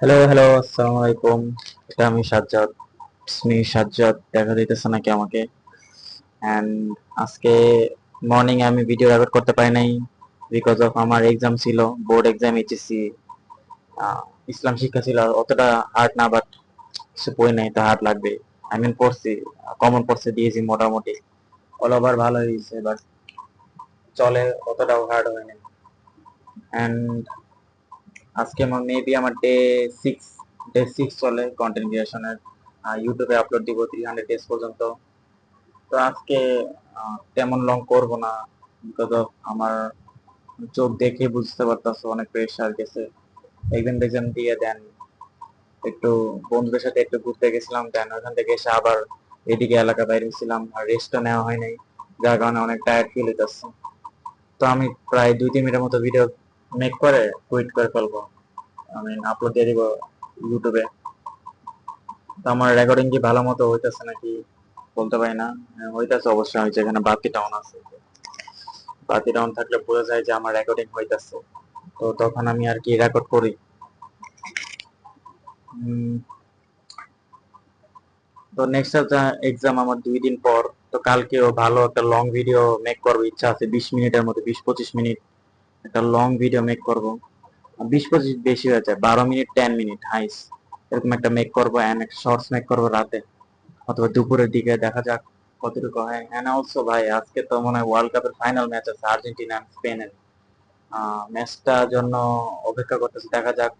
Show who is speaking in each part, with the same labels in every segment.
Speaker 1: Hello hello, আসসালামু আলাইকুম। এটা আমি সাজ্জাদ। সাজ্জাদ দেখা যাইতেছে নাকি আমাকে? অ্যান্ড আজকে মর্নিং আমি ভিডিও রেকর্ড করতে পারি নাই বিকজ অফ আমার এক্সাম ছিল, বোর্ড এক্সাম এইচএসসি। ইসলাম শিক্ষা ছিল, অতটা হার্ড না, বাট কিছু পড়ি নাই তো হার্ড লাগবে। আই মিন পড়ছি, কমন পড়ছে, দিয়েছি মোটামুটি। অল ওভার ভালো হয়েছে, বাট চলে, অতটাও হার্ড হয় নাই। অ্যান্ড আজকে মেবি আমার ডে সিক্স চলে কন্টেন্ট ক্রিয়েশনের। ইউটিউবে আপলোড দিব 300 ডেজ পর্যন্ত। তো আজকে তেমন লং করব না, বিকজ অফ আমার চোখ দেখে বুঝতে পারতাছো অনেক প্রেশার গেছে। এক্সাম টেক্সাম দিয়ে দেন একটু বন্ধুদের সাথে একটু ঘুরতে গেছিলাম, দেন ওখান থেকে এসে আবার এদিকে এলাকা বাইরে ছিলাম, আর রেস্টও নেওয়া হয় নাই, যার কারণে অনেক টায়ার্ড ফিল হইতেছে। তো আমি প্রায় 2-3 মিনিটের মতো ভিডিও মেক করে কুইট করে ফেলবো, আমি আপলোড দিয়ে দিব ইউটিউবে। তো আমার রেকর্ডিং কি ভালো মতো হইতেছে নাকি বলতে পারি না। হইতেছে অবশ্যই, আমি যেখানে বাতি ডাউন আছে, বাতি ডাউন থাকলে বোঝা যায় যে আমার রেকর্ডিং হইতেছে। তো তখন আমি আর কি রেকর্ড করি। উম, তো নেক্সট এক্সাম আমার 2 দিন পর। তো কালকেও ভালো একটা লং ভিডিও মেক করবো, ইচ্ছা আছে 20 মিনিটের মতো, 20-25 মিনিট একটা লং ভিডিও মেক করব। 20-25 বেশি হয়ে যায়, 12 মিনিট 10 মিনিট হাইস, এরকম একটা মেক করবো। অ্যান্ড একটা শর্টস মেক করবো রাতে অথবা দুপুরের দিকে, দেখা যাক কতটুকু হয়। এন্ড অলসো ভাই, আজকে তো মনে হয় ওয়ার্ল্ড কাপের ফাইনাল ম্যাচ আছে, আর্জেন্টিনা আর স্পেনের। ম্যাচটার জন্য অপেক্ষা করতেছি, দেখা যাক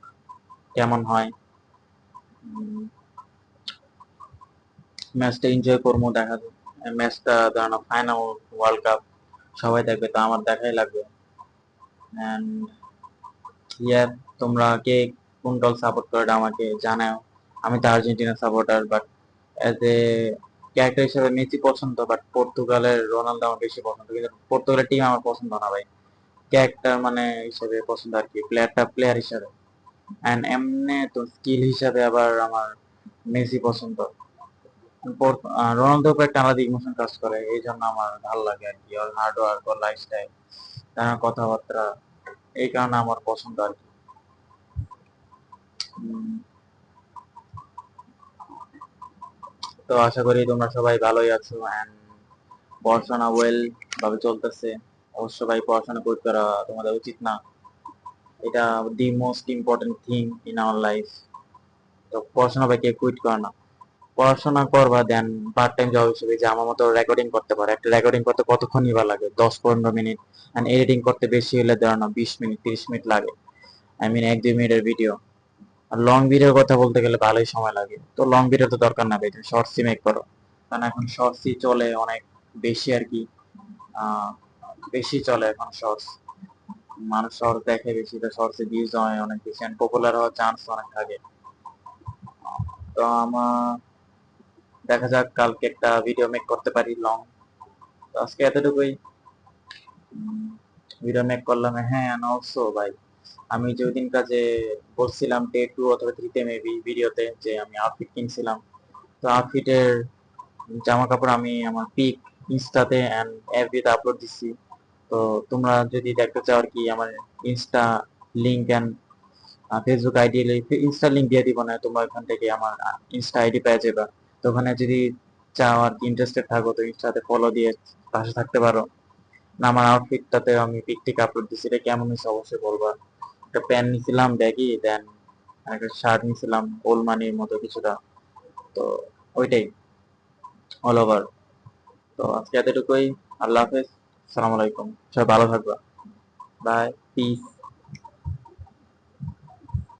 Speaker 1: কেমন হয়। ম্যাচটা এনজয় করবো, দেখা যাক। ম্যাচটা ধরো ফাইনাল, ওয়ার্ল্ড কাপ, সবাই দেখবে, তো আমার দেখাই লাগবে। এন্ড ইয়া, তোমরা কে কোন দল সাপোর্ট করো এটা আমাকে জানাও। আমি তো Argentina supporter, but as a character হিসেবে মেসি পছন্দ, বাট পর্তুগালের রোনালদো আমার বেশি পছন্দ। কিন্তু পর্তুগালের টিম আমার পছন্দ না ভাই, ক্যারেক্টার মানে হিসেবে পছন্দ আর কি, প্লেয়ারটা প্লেয়ার হিসেবে। এন্ড এমনি তো স্কিল হিসাবে আবার আমার মেসি পছন্দ। রোনালদোর উপর একটা আলাদা ইমোশন কাজ করে, এই জন্য আমার ভালো লাগে আর কি, ওর হার্ড ওয়ার্ক, ওর লাইফস্টাইল, তার কথাবার্তা, এই কারণে আমার পছন্দ আর কি। উম, তো আশা করি তোমরা সবাই ভালোই আছো, এন্ড পড়াশোনা ওয়েল ভাবে চলতেছে। অবশ্য ভাই, পড়াশোনা করতে করা তোমাদের উচিত না, এটা the most important thing in our life. তো পড়াশোনা ভাই কেউ কুইট করে না, পড়াশোনা করবা, দেন পার্ট টাইম জব হিসেবে যে আমার মতো রেকর্ডিং করতে পারে। একটা রেকর্ডিং করতে কতক্ষণই বা লাগে, 10-15 মিনিট। এন্ড এডিটিং করতে বেশি হলে ধরো না 20 মিনিট 30 মিনিট লাগে, আই মিন 1-2 মিনিটের ভিডিও। আর লং ভিডিওর কথা বলতে গেলে ভালোই সময় লাগে, তো লং ভিডিও তো দরকার না ভাই, তুমি শর্টসই মেক করো, কারণ এখন শর্টসই চলে অনেক বেশি আর কি। আহ বেশি চলে এখন শর্টস, মানুষ শর্টস দেখে বেশি, তো শর্টসে ভিউজ হয় অনেক বেশি, এন্ড পপুলার হওয়ার চান্স অনেক থাকে। তো আমার দেখা যাক কালকে একটা ভিডিও মেক করতে পারি লং। তো আজকে এতটুকুই, ভিডিও মেক করলাম। হ্যাঁ, এন্ড অলসো ভাই, আমি যে ওইদিন কাজে বলছিলাম ডে 2 অথবা 3-তে মেবি ভিডিওতে, যে আমি আউটফিট কিনছিলাম। তো আউটফিটের জামা কাপড় আমি আমার পিক ইনস্টাতে এন্ড এফবিতে আপলোড দিচ্ছি। তো তোমরা যদি দেখতে চাও আর কি, আমার insta link and Facebook ID, insta link দিয়ে দিব না, তোমরা ওখান থেকে আমার ইনস্টা আইডি পেয়ে যাবে। তো ওখানে যদি চাও আর কি, ইন্টারেস্টেড থাকো, তো ইনস্টাতে ফলো দিয়ে পাশে থাকতে পারো। না, আমার আউটফিটটাতে আমি পিক টিক আপলোড দিচ্ছি, এটা কেমন হয়েছে অবশ্যই বলবা। একটা প্যান্ট নিছিলাম ব্যাগি, দেন একটা শার্ট নিছিলাম ওল মানির মতো কিছুটা। তো ওইটাই অল ওভার। তো আজকে এতটুকুই, আল্লাহ হাফেজ, সালাম আলাইকুম, সবাই ভালো থাকবা, বাই, পিস।